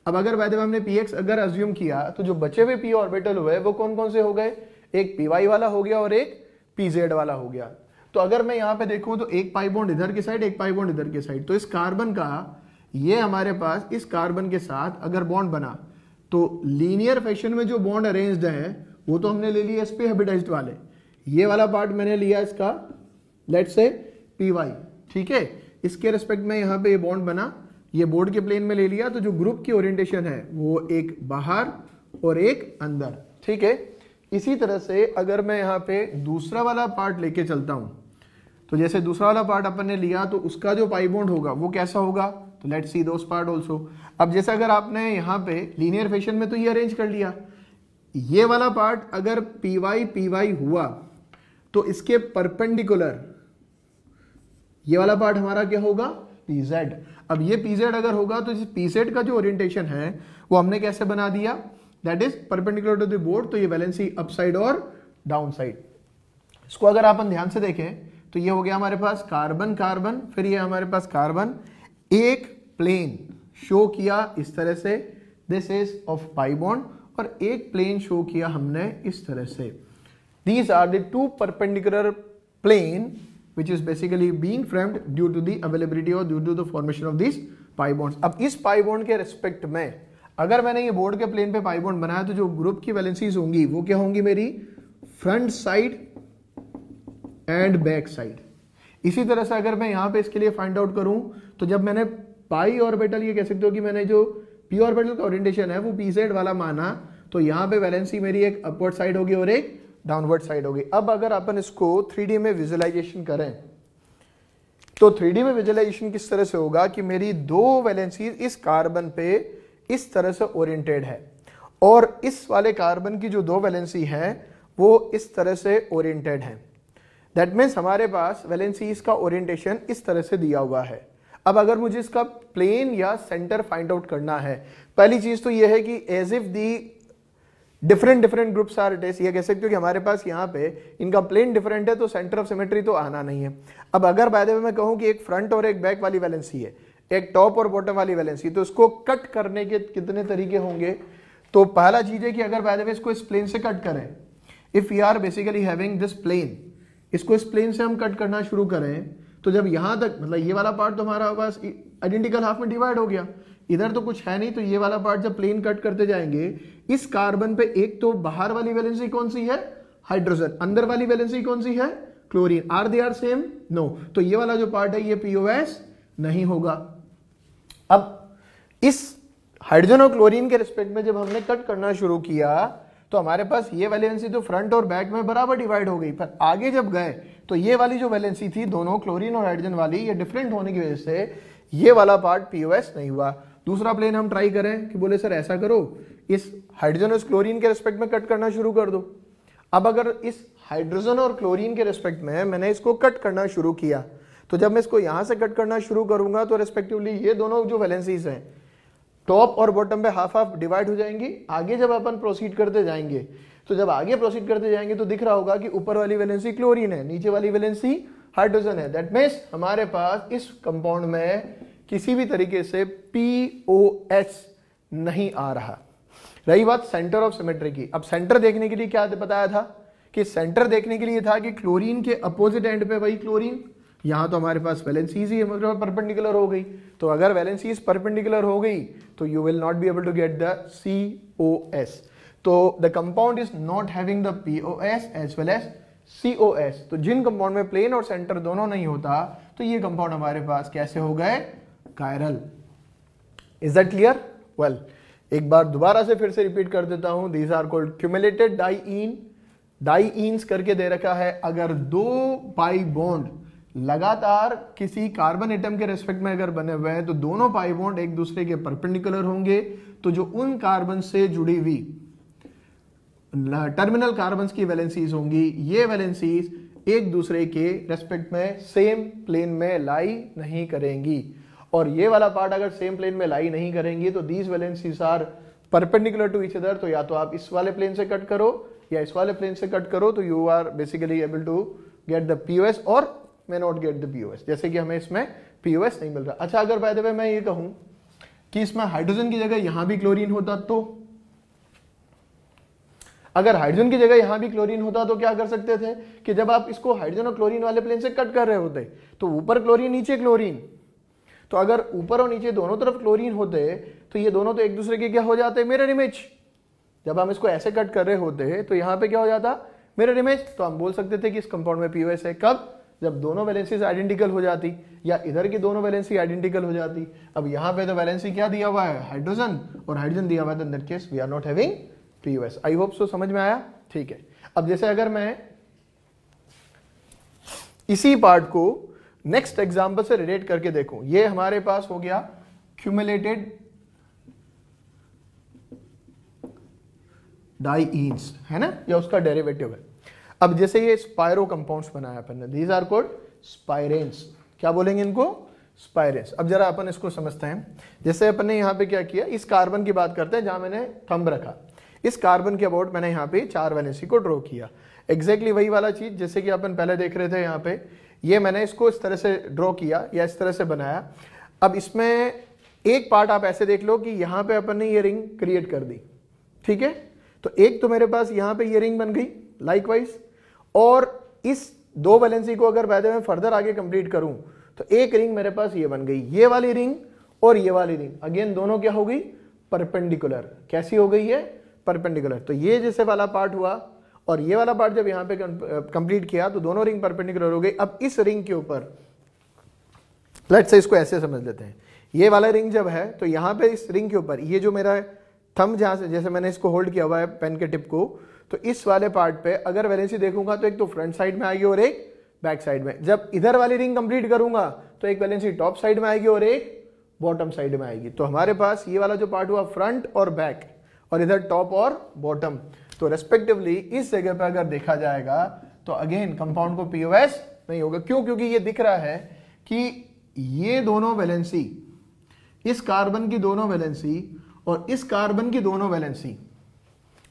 अब अगर वैसे हमने px अगर अज्यूम किया तो जो बचे हुए p ऑर्बिटल हुए वो कौन कौन से हो गए, एक py वाला हो गया और एक pz वाला हो गया। तो अगर मैं यहां पे देखूं तो एक पाई बॉन्ड इधर की साइड, एक पाई बॉन्ड इधर की साइड, तो इस कार्बन का ये हमारे पास इस कार्बन के साथ अगर बॉन्ड बना तो लीनियर फैशन में जो बॉन्ड अरेंज्ड है वो तो हमने ले लिया sp हाइब्रिडाइज्ड वाले, ये वाला पार्ट मैंने लिया इसका लेट्स से py, ठीक है। इसके रेस्पेक्ट में यहाँ पे ये बॉन्ड बना, ये बोर्ड के प्लेन में ले लिया, तो जो ग्रुप की ओरिएंटेशन है वो एक बाहर और एक अंदर, ठीक है। इसी तरह से अगर मैं यहाँ पे दूसरा वाला पार्ट लेके चलता हूं, तो जैसे दूसरा वाला पार्ट अपन ने लिया तो उसका जो पाई बॉन्ड होगा वो कैसा होगा, तो let's see those part also. अब जैसे अगर आपने यहाँ पे लीनियर फैशन में तो ये अरेंज कर लिया, ये वाला पार्ट अगर py हुआ तो इसके परपेंडिकुलर ये वाला पार्ट हमारा क्या होगा, pz। अब ये pz अगर होगा तो इस pz का जो ओरिएंटेशन है वो हमने कैसे बना दिया, that is perpendicular to the board, तो ये वैलेंसी अप साइड और डाउन साइड। इसको अगर अपन ध्यान से देखें तो ये हो गया हमारे पास कार्बन कार्बन, फिर ये हमारे पास कार्बन, एक प्लेन शो किया इस तरह से, this is of pi bond, और एक प्लेन शो किया हमने इस तरह से। These are the two perpendicular plane which is basically being framed due to the availability or due to the formation of these pi bonds। अब इस pi bond के रिस्पेक्ट में अगर मैंने ये बोर्ड के प्लेन पे pi bond बनाया तो जो ग्रुप की वैलेंसीज होंगी वो क्या होंगी, मेरी front side and back side. इसी तरह से अगर मैं यहां पे इसके लिए फाइंड आउट करूं तो जब मैंने पाई ऑर्बिटल, ये कह सकते हो कि मैंने जो p ऑर्बिटल का ओरिएंटेशन है वो pz वाला माना, तो यहां पे वैलेंसी मेरी एक अपवर्ड साइड होगी और एक डाउनवर्ड साइड होगी। अब अगर अपन इसको 3D में विजुअलाइजेशन करें तो 3D में विजुअलाइजेशन किस तरह से होगा कि मेरी दो वैलेंसीज इस कार्बन पे इस तरह से ओरिएंटेड है और इस वाले कार्बन की जो दो वैलेंसी है वो इस तरह से ओरिएंटेड है। दैट मीन्स हमारे पास वैलेंसीज का ओरिएंटेशन इस तरह से दिया हुआ है। अब अगर मुझे इसका प्लेन या सेंटर फाइंड आउट करना है, पहली चीज तो यह है कि as if the different groups are test, ये कह सकते हो कि हमारे पास यहाँ पे इनका प्लेन डिफरेंट है तो सेंटर ऑफ सिमेट्री तो आना नहीं है। अब अगर बाय द वे मैं कहूं कि एक फ्रंट और एक बैक वाली वैलेंसी है, एक टॉप और बॉटम वाली वैलेंसी, तो इसको कट करने के कितने तरीके होंगे। तो पहला चीज है कि अगर बाय द वे इसको इस प्लेन से कट करें, if we are basically having this plane, इसको इस प्लेन से हम कट करना शुरू करें तो जब यहां तक, मतलब ये वाला पार्ट तो हमारा पास आइडेंटिकल हाफ में डिवाइड हो गया, इधर तो कुछ है नहीं, तो ये वाला पार्ट जब प्लेन कट करते जाएंगे इस कार्बन पे एक तो बाहर वाली वैलेंसी कौन सी है, हाइड्रोजन, अंदर वाली वैलेंसी कौन सी है, chlorine. Are they are same, no, तो ये वाला जो पार्ट है ये POS नहीं होगा। अब इस हाइड्रोजन और क्लोरीन के रिस्पेक्ट में जब हमने कट करना शुरू किया तो हमारे पास ये वैलेंसी तो फ्रंट और बैक में बराबर डिवाइड हो गई, पर आगे जब गए तो ये वाली जो वैलेंसी थी दोनों क्लोरीन और हाइड्रोजन वाली, ये डिफरेंट होने की वजह से ये वाला पार्ट POS नहीं हुआ। दूसरा प्लेन हम ट्राई करें कि बोले सर ऐसा करो, इस हाइड्रोजन और क्लोरीन के रिस्पेक्ट में कट करना शुरू कर दो। अब अगर इस हाइड्रोजन और क्लोरीन के रिस्पेक्ट में मैंने इसको कट करना शुरू किया तो जब मैं इसको यहां से कट करना शुरू करूंगा तो रेस्पेक्टिवली ये दोनों जो वैलेंसीज हैं टॉप और बॉटम पे हाफ हाफ डिवाइड हो जाएंगी। आगे जब अपन प्रोसीड करते जाएंगे तो जब आगे प्रोसीड करते जाएंगे तो दिख रहा होगा कि ऊपर वाली वैलेंसी क्लोरीन है, नीचे वाली वैलेंसी हाइड्रोजन है। दैट मीन्स हमारे पास इस कंपाउंड में किसी भी तरीके से POS नहीं आ रहा। रही बात सेंटर ऑफ सिमेट्री की, अब सेंटर देखने के लिए क्या बताया था कि सेंटर देखने के लिए था कि क्लोरीन के अपोजिट एंड पे वही क्लोरीन, यहां तो हमारे पास वैलेंसीज ही मतलब परपेंडिकुलर हो गई, तो अगर वैलेंसीज परपेंडिकुलर हो गई तो you will not be able to get the COS। तो the compound is not having the POS as well as COS। तो जिन कंपाउंड में प्लेन और सेंटर दोनों नहीं होता तो ये कंपाउंड हमारे पास कैसे हो गए, chiral. Is that clear? Well, एक बार दोबारा से फिर से रिपीट कर देता हूं, these are called cumulated diene. Dienes करके दे रखा है अगर दो पाई बॉन्ड लगातार किसी कार्बन एटम के रेस्पेक्ट में अगर बने हुए हैं तो दोनों पाई बॉन्ड एक दूसरे के परपेंडिकुलर होंगे, तो जो उन कार्बन से जुड़ी हुई टर्मिनल कार्बन की वैलेंसीज होंगी, ये वैलेंसीज एक दूसरे के रेस्पेक्ट में सेम प्लेन में लाई नहीं करेंगी। और ये वाला पार्ट अगर सेम प्लेन में लाई नहीं करेंगी तो these valencies are perpendicular to each other. तो या तो आप इस वाले प्लेन से कट करो या इस वाले प्लेन से कट करो, तो you are basically able to get the POS और may not get the POS, जैसे कि हमें इसमें POS नहीं मिल रहा। अच्छा, अगर बाय द वे मैं ये कहूं कि इसमें हाइड्रोजन की जगह यहां भी क्लोरीन होता, तो अगर हाइड्रोजन की जगह यहां भी क्लोरीन होता तो क्या कर सकते थे कि जब आप इसको हाइड्रोजन और क्लोरीन वाले प्लेन से कट कर रहे होते तो ऊपर क्लोरीन नीचे क्लोरीन, तो अगर ऊपर और नीचे दोनों तरफ क्लोरीन होते तो ये दोनों तो एक दूसरे के क्या हो जाते, मिरर इमेज। जब हम इसको ऐसे कट कर रहे होते तो यहां पे क्या हो जाता, मिरर इमेज। तो हम बोल सकते थे कि इस कंपाउंड में पीओएस है, कब, जब दोनों वैलेंसीज आइडेंटिकल हो जाती, या इधर की दोनों वैलेंसी आइडेंटिकल हो जाती। अब यहां पे तो वैलेंसी क्या दिया हुआ है, हाइड्रोजन, और हाइड्रोजन दिया हुआ है, तो in that case we are not having POS. I hope so समझ में आया, ठीक है। अब जैसे अगर मैं इसी पार्ट को नेक्स्ट एग्जांपल से रिलेट करके देखूं, ये हमारे पास हो गया क्यूमुलेटेड डाइईन्स, है ना, या उसका डेरिवेटिव है। अब जैसे ये स्पायरो कंपाउंड्स बनाया अपन ने, दीज आर कॉल्ड स्पाइरेंस। क्या बोलेंगे इनको, स्पाइरेंस। अब जरा अपन इसको समझते हैं। जैसे अपन ने यहाँ पे क्या किया, इस कार्बन की बात करते हैं जहां मैंने थंब रखा। इस कार्बन के अबाउट मैंने यहाँ पे 4 वैलेंसी को ड्रॉ किया, एग्जैक्टली वही वाला चीज जैसे कि अपन पहले देख रहे थे। यहाँ पे ये मैंने इसको इस तरह से ड्रॉ किया या इस तरह से बनाया। अब इसमें एक पार्ट आप ऐसे देख लो कि यहाँ पे अपन ने ये रिंग क्रिएट कर दी, ठीक है। तो एक तो मेरे पास यहाँ पे ये रिंग बन गई लाइकवाइज, और इस 2 वैलेंसी को अगर बाद में फर्दर आगे कंप्लीट करूं तो एक रिंग मेरे पास ये बन गई, ये वाली रिंग और ये वाली रिंग। अगेन दोनों क्या हो गई, परपेंडिकुलर। कैसी हो गई है, परपेंडिकुलर। तो ये जैसे वाला पार्ट हुआ और ये वाला पार्ट जब यहां पे कंप्लीट किया तो दोनों रिंग परपेंडिकुलर हो गई। अब इस रिंग के ऊपर लेट्स से इसको ऐसे समझ लेते हैं, ये वाला रिंग जब है तो यहां पे इस रिंग के ऊपर ये जो मेरा थंब जहां से जैसे मैंने इसको होल्ड किया हुआ है पेन के टिप को, तो इस वाले पार्ट पे अगर वैलेंसी देखूंगा तो एक तो फ्रंट साइड में आएगी और एक बैक साइड में। जब इधर वाली रिंग कंप्लीट करूंगा तो एक वैलेंसी टॉप साइड में आएगी और एक बॉटम साइड में आएगी। तो हमारे पास ये वाला जो पार्ट हुआ फ्रंट और बैक, और इधर टॉप और बॉटम। तो रेस्पेक्टिवली इस जगह पर अगर देखा जाएगा तो अगेन कंपाउंड को पीओएस नहीं होगा। क्यों, क्योंकि ये दिख रहा है कि ये दोनों वैलेंसी, इस कार्बन की दोनों वैलेंसी और इस कार्बन की दोनों वैलेंसी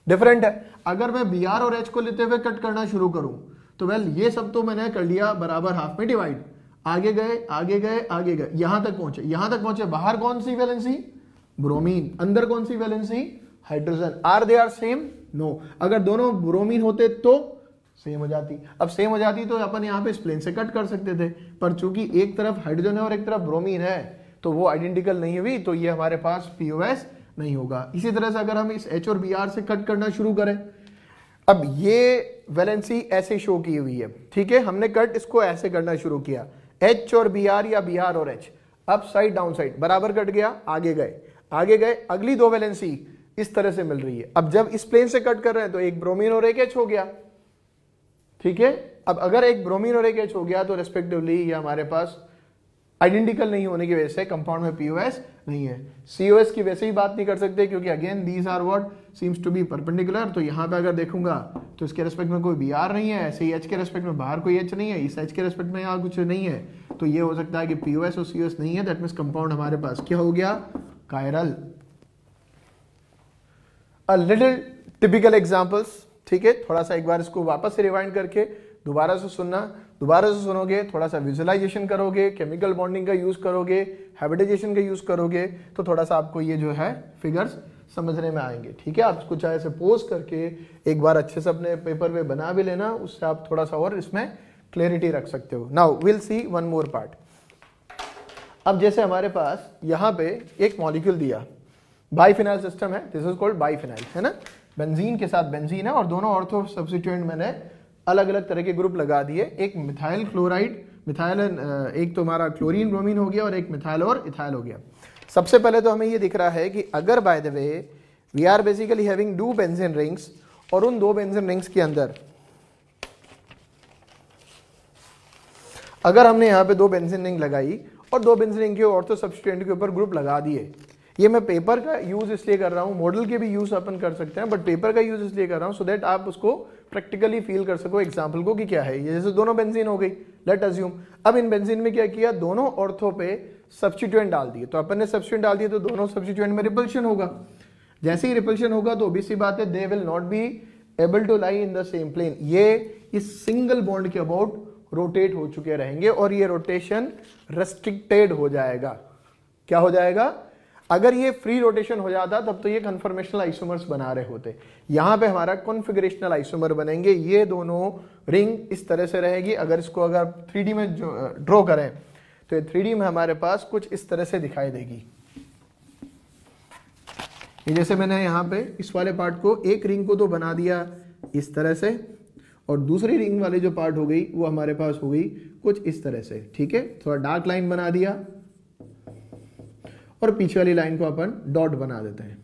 डिफरेंट है। अगर मैं बी आर और एच को लेते हुए कट करना शुरू करूं तो वेल ये सब तो मैंने कर लिया बराबर हाफ में डिवाइड, आगे गए आगे गए आगे गए, यहां तक पहुंचे। बाहर कौन सी वैलेंसी, ब्रोमीन, अंदर कौन सी valency, hydrogen. Are they are same, no. अगर दोनों ब्रोमीन होते तो सेम हो जाती। अब सेम हो जाती तो अपन यहां पे इस प्लेन से कट कर सकते थे, पर चूंकि एक तरफ हाइड्रोजन है और एक तरफ ब्रोमीन है तो वो आइडेंटिकल नहीं हुई, तो ये हमारे पास पीओएस नहीं होगा। इसी तरह से अगर हम इस H और Br से कट करना शुरू करें, अब ये वैलेंसी ऐसे शो की हुई है, ठीक है, हमने कट इसको ऐसे करना शुरू किया, H और Br या Br और H, up side down side बराबर कट गया, आगे गए, अगली 2 वैलेंसी इस तरह से मिल रही है। अब जब इस प्लेन से कट कर रहे हैं तो एक ब्रोमीन और एक H हो गया, ठीक है। अब अगर एक ब्रोमीन और एक H हो गया तो रेस्पेक्टिवली ये हमारे पास आइडेंटिकल नहीं होने की वजह से कंपाउंड में पीओएस नहीं है। सीओएस की वैसे ही बात नहीं कर सकते क्योंकि again these are what seems to be perpendicular. तो यहां पे अगर देखूंगा तो इसके रेस्पेक्ट में कोई बीआर नहीं है, ऐसे ही एच के रेस्पेक्ट में बाहर कोई एच नहीं है, इस एच के रेस्पेक्ट में यहाँ कुछ नहीं है, तो ये हो सकता है कि पीओएस और सीओएस नहीं है। दैट मींस कंपाउंड हमारे पास क्या हो गया, chiral. A little typical examples, ठीक है। थोड़ा सा एक बार इसको वापस से रिवाइंड करके दोबारा से सुनोगे, थोड़ा सा विजुअलाइजेशन करोगे, केमिकल बॉन्डिंग का यूज करोगे, हाइब्रिडाइजेशन का यूज करोगे, तो थोड़ा सा आपको ये जो है फिगर्स समझने में आएंगे, ठीक है। आप इसको चाहे से पोज करके एक बार अच्छे से अपने पेपर में बना भी लेना, उससे आप थोड़ा सा और इसमें क्लैरिटी रख सकते हो। Now will see one more part. अब जैसे हमारे पास यहाँ पे एक मॉलिक्यूल दिया, बाइफिनाइल सिस्टम है, दिस इज कॉल्ड बाइफिनाइल, है ना। बेंजीन के साथ बेंजीन है और दोनों ऑर्थो सब्स्टिट्यूएंट मैंने अलग अलग तरह के ग्रुप लगा दिए। एक मिथाइल क्लोराइड, मिथाइल एक तो हमारा क्लोरीन ब्रोमीन हो गया और एक मिथाइल और इथाइल हो गया। सबसे पहले तो हमें ये दिख रहा है कि अगर by the way we are basically having 2 benzene rings और उन 2 बेंजीन रिंग्स के अंदर अगर हमने यहाँ पे 2 बेंजीन रिंग लगाई और 2 बेंजीन रिंग के ऑर्थो सब्स्टिट्यूएंट के ऊपर ग्रुप लगा दिए, ये मैं पेपर का यूज इसलिए कर रहा हूं, मॉडल के भी यूज अपन कर सकते हैं, बट पेपर का यूज इसलिए कर रहा हूं सो दैट आप उसको प्रैक्टिकली फील कर सको एग्जांपल को कि क्या है। ये जैसे दोनों बेंजीन हो गई, लेट अज्यूम। अब इन बेंजीन में क्या किया, दोनों ऑर्थो पे सब्स्टिट्यूएंट डाल दिए। तो अपन ने सब्स्टिट्यूएंट डाल दिए तो दोनों सब्स्टिट्यूएंट में रिपल्शन होगा। जैसे ही रिपल्शन होगा तो ऑब्वियस सी बात है they will not be able to lie in the same plane. ये इस सिंगल बॉन्ड के अबाउट रोटेट हो चुके रहेंगे और ये रोटेशन रेस्ट्रिक्टेड हो जाएगा। क्या हो जाएगा, अगर ये फ्री रोटेशन हो जाता तब तो ये कन्फर्मेशनल आइसोमर्स बना रहे होते। यहां पे हमारा कॉन्फिगरेशनल आइसोमर बनेंगे। ये दोनों रिंग इस तरह से रहेगी। अगर इसको अगर 3D में ड्रॉ करें तो ये 3D में हमारे पास कुछ इस तरह से दिखाई देगी। ये जैसे मैंने यहाँ पे इस वाले पार्ट को, एक रिंग को तो बना दिया इस तरह से, और दूसरी रिंग वाली जो पार्ट हो गई वो हमारे पास हो गई कुछ इस तरह से। ठीक है, थोड़ा डार्क लाइन बना दिया और पीछे वाली लाइन को अपन डॉट बना देते हैं।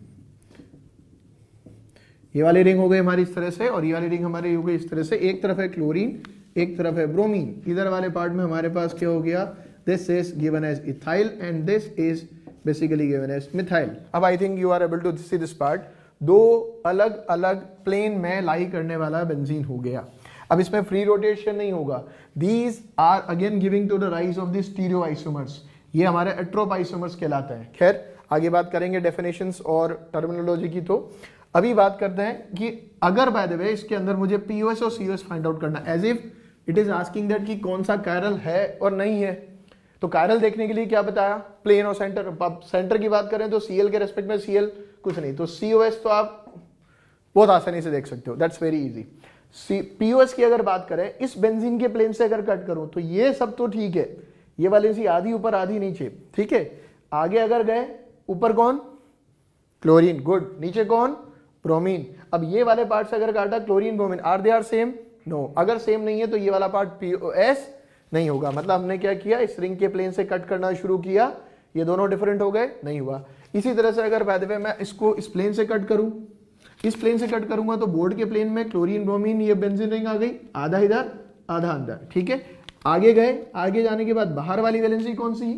ये वाली रिंग हो गई हमारी इस तरह से, और ये वाली रिंग हमारी हो गई इस तरह से। एक तरफ है क्लोरीन, एक तरफ है ब्रोमीन। इधर वाले पार्ट में हमारे पास क्या हो गया, this is given as ethyl and this is basically given as methyl. अब I think you are able to see this part. दो अलग अलग प्लेन में लाई करने वाला बेंजीन हो गया। अब इसमें फ्री रोटेशन नहीं होगा। These are again giving to the rise of the stereo isomers. ये हमारे एट्रोप आइसोमर्स कहलाते हैं। खैर आगे बात करेंगे डेफिनेशंस और टर्मिनोलॉजी की। तो अभी बात करते हैं कि अगर बाय द वे इसके अंदर मुझे पीओएस और सीओएस फाइंड आउट करना, as if it is asking that कि कौन सा कायरल है और नहीं है। तो कायरल देखने के लिए क्या बताया, प्लेन और सेंटर। सेंटर की बात करें तो सीएल के रेस्पेक्ट में सीएल कुछ नहीं, तो सीओएस तो आप बहुत आसानी से देख सकते हो, दैट्स वेरी इजी। पीओएस की अगर बात करें, इस बेंजीन के प्लेन से अगर कट करूं तो ये सब तो ठीक है, ये वाली आधी ऊपर आधी नीचे, ठीक है। आगे अगर गए, ऊपर कौन, क्लोरीन, गुड, नीचे कौन, ब्रोमीन। अब ये वाले पार्ट से अगर काटा, chlorine bromine, are they are same, no. अगर सेम नहीं है तो ये वाला पार्ट पीओएस नहीं होगा। मतलब हमने क्या किया, इस रिंग के प्लेन से कट करना शुरू किया, ये दोनों डिफरेंट हो गए, नहीं हुआ। इसी तरह से अगर बाय द वे मैं इसको इस प्लेन से कट करूं, इस प्लेन से कट करूंगा तो बोर्ड के प्लेन में क्लोरीन ब्रोमीन ये बेंजीन रिंग आ गई, आधा इधर आधा अंदर, ठीक है। आगे गए, आगे जाने के बाद बाहर वाली वैलेंसी कौन सी,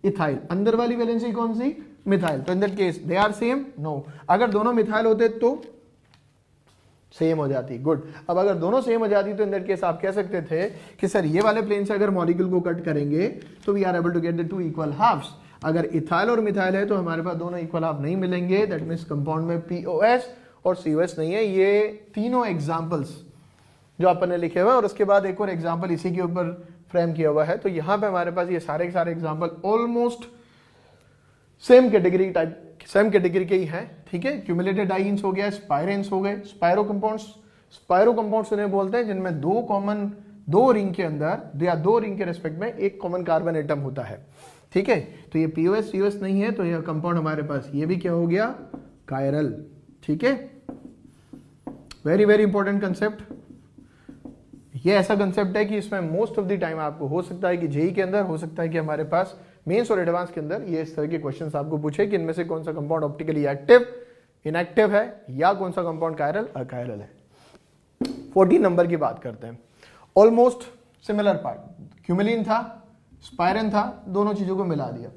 इथाइल, अंदर वाली वैलेंसी कौन सी, मिथाइल। तो in that case they are same, no. अगर दोनों मिथाइल होते तो सेम हो जाती, गुड। अब अगर दोनों सेम हो जाती तो इन दैट केस आप कह सकते थे कि सर ये वाले प्लेन से अगर मॉलिक्यूल को कट करेंगे तो we are able to get the two equal halves. अगर इथाइल और मिथाइल है तो हमारे पास दोनों इक्वल हाफ नहीं मिलेंगे, दैट मीन्स कंपाउंड में पीओएस और सीओएस नहीं है। ये तीनों एग्जांपल्स जो अपन ने लिखे हुए हैं, और उसके बाद एक और एग्जांपल इसी के ऊपर फ्रेम किया हुआ है। तो यहां पे हमारे पास ये सारे के सारे example almost same category type, same category के ही हैं, ठीक है। क्यूमुलेटेड डाइन्स हो गया, स्पाइरेंस हो गए, स्पाइरो कंपाउंड्स उन्हें बोलते हैं जिनमें दो रिंग के अंदर या दो रिंग के रेस्पेक्ट में एक कॉमन कार्बन एटम होता है, ठीक है। तो ये पीओएस सीओएस नहीं है, तो ये कंपाउंड हमारे पास ये भी क्या हो गया, कायरल, ठीक है। Very very important concept. ये ऐसा कंसेप्ट है कि इसमें मोस्ट ऑफ द टाइम आपको हो सकता है कि जेई के अंदर, हो सकता है कि हमारे पास मेंस और एडवांस के अंदर ये इस तरह के क्वेश्चंस आपको पूछे कि इनमें से कौन सा कंपाउंड ऑप्टिकली एक्टिव, इनएक्टिव है, या कौन सा कंपाउंड कायरल, अकायरल है। 14 नंबर की बात करते हैं। ऑलमोस्ट सिमिलर पार्ट, क्यूमिलिन था, स्पाइरन था, दोनों चीजों को मिला दिया।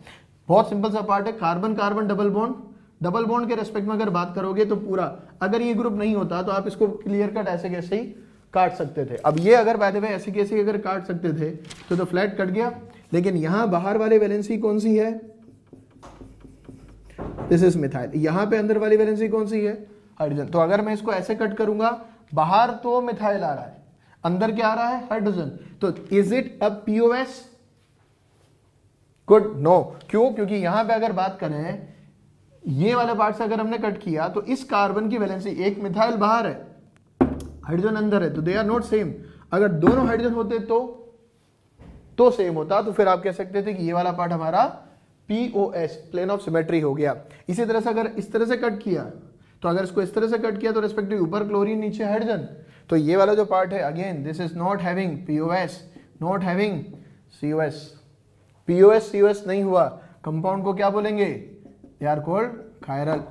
बहुत सिंपल सा पार्ट है, कार्बन कार्बन डबल बॉन्ड के रेस्पेक्ट में अगर बात करोगे तो पूरा, अगर ये ग्रुप नहीं होता तो आप इसको क्लियर कट ऐसे कैसे ही काट सकते थे। अब ये अगर बाय द वे ऐसे कैसे अगर काट सकते थे तो फ्लैट कट गया, लेकिन यहां बाहर वाले वैलेंसी कौन सी है, दिस इज मिथाइल। यहां पे अंदर वाली वैलेंसी कौन सी है, हाइड्रोजन। तो अगर मैं इसको ऐसे कट करूंगा, बाहर तो मिथाइल आ रहा है, अंदर क्या आ रहा है, हाइड्रोजन। तो is it a POS, good, no. क्यों, क्योंकि यहां पे अगर बात करें, ये वाले पार्ट से अगर हमने कट किया तो इस कार्बन की वैलेंसी, एक मिथाइल बाहर है, हाइड्रोजन अंदर है, तो दे आर नॉट सेम। अगर दोनों हाइड्रोजन होते तो सेम होता, तो फिर आप कह सकते थे कि ये वाला पार्ट हमारा पीओएस, प्लेन ऑफ सिमेट्री हो गया। इसी तरह से अगर इस तरह से कट किया, तो अगर इसको इस तरह से कट किया तो रेस्पेक्टिव ऊपर क्लोरीन नीचे हाइड्रोजन, तो ये वाला जो पार्ट है, again this is not having POS, not having COS. POS COS नहीं हुआ, कंपाउंड को क्या बोलेंगे, they are called chiral.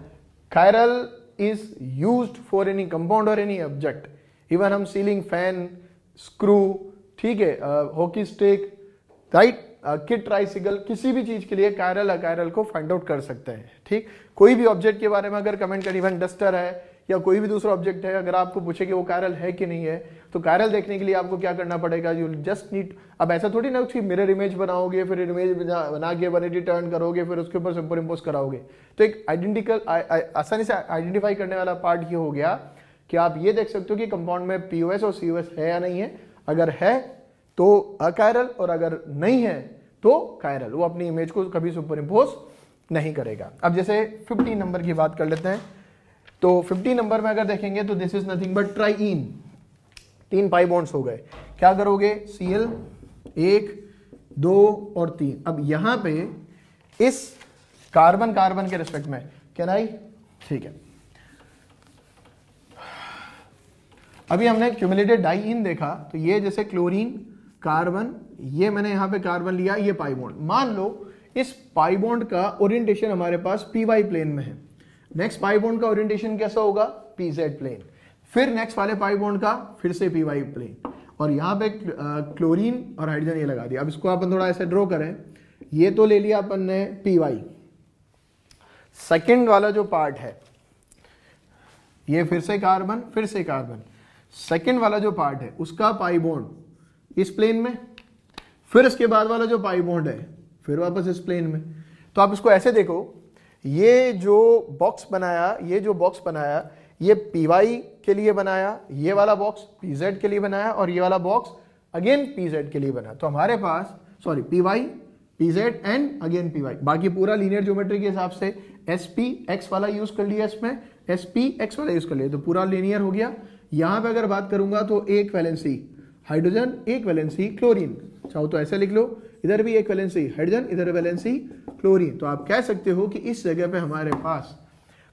Chiral is used for any compound or any object, even हम सीलिंग फैन, स्क्रू, ठीक है, hockey stick, right, kit tricycle, किसी भी चीज के लिए कायरल अकायरल को फाइंड आउट कर सकते हैं, ठीक। कोई भी ऑब्जेक्ट के बारे में अगर कमेंट करें, इवन डस्टर है या कोई भी दूसरा ऑब्जेक्ट है, अगर आपको पूछे कि वो कायरल है कि नहीं है, तो कायरल देखने के लिए आपको क्या करना पड़ेगा, यू जस्ट नीड, अब ऐसा थोड़ी ना उसकी मिरर इमेज बनाओगे, फिर इमेज बना के 180 टर्न करोगे, फिर उसके ऊपर सुपर इम्पोज कराओगे। तो एक आइडेंटिकल, आसानी से आइडेंटिफाई करने वाला पार्ट ये हो गया कि आप ये देख सकते हो कि कंपाउंड में पीओएस और सीओएस है या नहीं है। अगर है तो अकायरल, और अगर नहीं है तो कायरल, वो अपनी इमेज को कभी सुपर इम्पोज नहीं करेगा। अब जैसे 15 नंबर की बात कर लेते हैं, तो 15 नंबर में अगर देखेंगे तो this is nothing but triene, 3 pi bonds हो गए। क्या करोगे, Cl 1 2 और 3। अब यहां पे इस कार्बन कार्बन के रिस्पेक्ट में कैन आई, ठीक है। अभी हमने क्यूमुलेटेड डाइईन देखा, तो ये जैसे क्लोरीन कार्बन, ये मैंने यहां पे कार्बन लिया, ये पाई बॉन्ड। मान लो इस पाई बॉन्ड का ओरिएंटेशन हमारे पास py प्लेन में है, नेक्स्ट पाई बॉन्ड का ओरिएंटेशन कैसा होगा, pz प्लेन, फिर नेक्स्ट वाले पाई बॉन्ड का फिर से py प्लेन, और यहां पे क्लोरीन और हाइड्रोजन ये लगा दिया। अब इसको अपन थोड़ा ऐसे ड्रॉ करें, ये तो ले लिया अपन ने py, सेकेंड वाला जो पार्ट है ये फिर से कार्बन फिर से कार्बन, सेकेंड वाला जो पार्ट है उसका पाई बॉन्ड इस प्लेन में, फिर इसके बाद वाला जो पाई बॉन्ड है फिर वापस इस प्लेन में। तो आप इसको ऐसे देखो, ये जो बॉक्स बनाया ये py के लिए बनाया, ये वाला बॉक्स pz के लिए बनाया, और ये वाला बॉक्स अगेन pz के लिए बनाया। तो हमारे पास sorry py pz and again py, बाकी पूरा लीनियर ज्योमेट्री के हिसाब से sp(x) वाला यूज कर लिया, इसमें sp(x) वाला यूज कर लिया, तो पूरा लीनियर हो गया। यहां पे अगर बात करूंगा तो एक वैलेंसी हाइड्रोजन, एक वैलेंसी क्लोरीन, चाहो तो ऐसे लिख लो, इधर भी एक वैलेंसी हाइड्रोजन, इधर वैलेंसी क्लोरीन। तो आप कह सकते हो कि इस जगह पे हमारे पास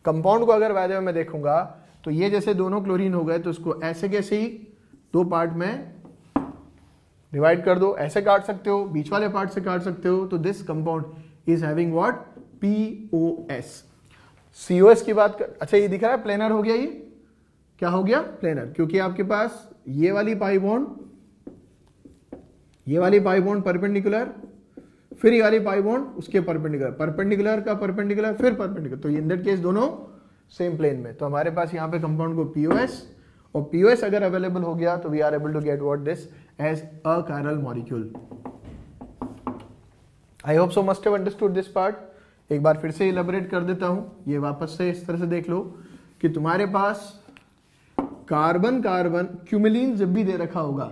कंपाउंड को अगर वायदे में देखूंगा तो ये जैसे दोनों क्लोरीन हो गए, तो इसको ऐसे कैसे ही 2 पार्ट में डिवाइड कर दो, ऐसे काट सकते हो, बीच वाले पार्ट से काट सकते हो। तो this compound is having what, POS। COS की बात कर, अच्छा ये दिख रहा है प्लेनर हो गया, ये क्या हो गया, प्लेनर, क्योंकि आपके पास ये वाली पाई बॉन्ड परपेंडिकुलर, फिर ये वाली पाई बॉन्ड उसके परपेंडिकुलर का परपेंडिकुलर, फिर परपेंडिकुलर, तो इन दैट केस दोनों सेम प्लेन में। तो हमारे पास यहाँ पे कंपाउंड को POS, और POS अगर अवेलेबल हो गया तो we are able to get what this as a chiral molecule. I hope so must have understood this part. एक बार फिर से इलेबोरेट कर देता हूं, ये वापस से इस तरह से देख लो कि तुम्हारे पास कार्बन कार्बन क्यूमिलीन जब भी दे रखा होगा,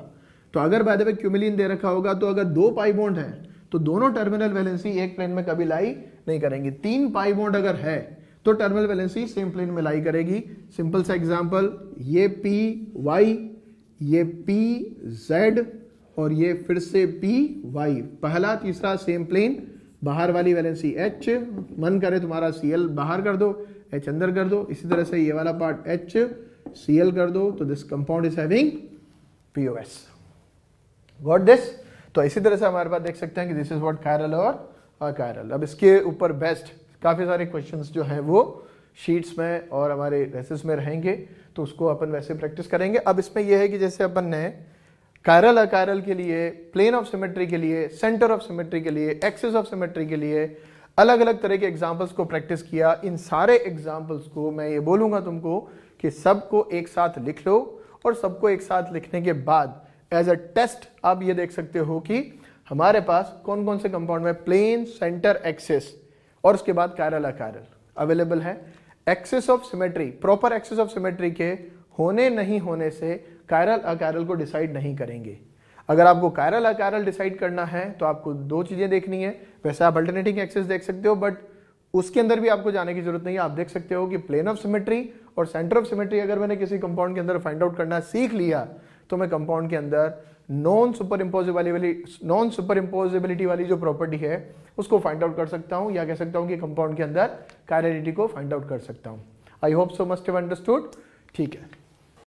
तो अगर बाय द वे क्यूमिलीन दे रखा होगा तो अगर 2 पाई बॉन्ड है तो दोनों टर्मिनल वैलेंसी एक प्लेन में कभी लाई नहीं करेंगी। 3 पाई बॉन्ड अगर है तो टर्मिनल वैलेंसी सेम प्लेन में लाई करेगी। सिंपल सा एग्जांपल, ये PY, ये PZ और ये फिर से PY, पहला तीसरा सेम प्लेन, बाहर वाली वैलेंसी H, मन करे तुम्हारा Cl बाहर कर दो, H अंदर कर दो, इसी तरह से ये वाला पार्ट H Cl कर दो, तो this compound is having POS। Got this? तो इसी तरह से हमारे पास देख सकते हैं कि दिस इज व्हाट कायरल और अकायरल। अब इसके ऊपर बेस्ट काफी सारे क्वेश्चंस जो हैं वो शीट्स में और हमारे रेसेस में रहेंगे, तो उसको अपन वैसे प्रैक्टिस करेंगे। अब इसमें यह है कि जैसे अपन ने कायरल अकायरल के लिए, प्लेन ऑफ सिमेट्री के लिए, सेंटर ऑफ सिमेट्री के लिए, एक्सिस ऑफ सिमेट्री के लिए अलग अलग तरह के एग्जाम्पल्स को प्रैक्टिस किया। इन सारे एग्जाम्पल्स को मैं ये बोलूंगा तुमको कि सबको एक साथ लिख लो, और सबको एक साथ लिखने के बाद एज अ टेस्ट आप ये देख सकते हो कि हमारे पास कौन कौन से कंपाउंड में प्लेन, सेंटर, एक्सिस और उसके बाद कायरल अकायरल अवेलेबल है। Axis of symmetry, proper axis of symmetry के होने नहीं होने से कायरल अकायरल को डिसाइड नहीं करेंगे। अगर आपको कायरल अकायरल डिसाइड करना है तो आपको 2 चीजें देखनी है। वैसे आप अल्टरनेटिंग एक्सिस देख सकते हो, बट उसके अंदर भी आपको जाने की जरूरत नहीं है। आप देख सकते हो कि प्लेन ऑफ सिमेट्री और सेंटर ऑफ सिमेट्री अगर मैंने किसी कंपाउंड के अंदर फाइंड आउट करना सीख लिया तो मैं कंपाउंड के अंदर नॉन सुपरइम्पोजिबिलिटी वाली जो प्रॉपर्टी है उसको फाइंड आउट कर सकता हूं, या कह सकता हूं कि कंपाउंड के अंदर कायरलिटी को फाइंड आउट कर सकता हूं। आई hope so must have understood. ठीक है।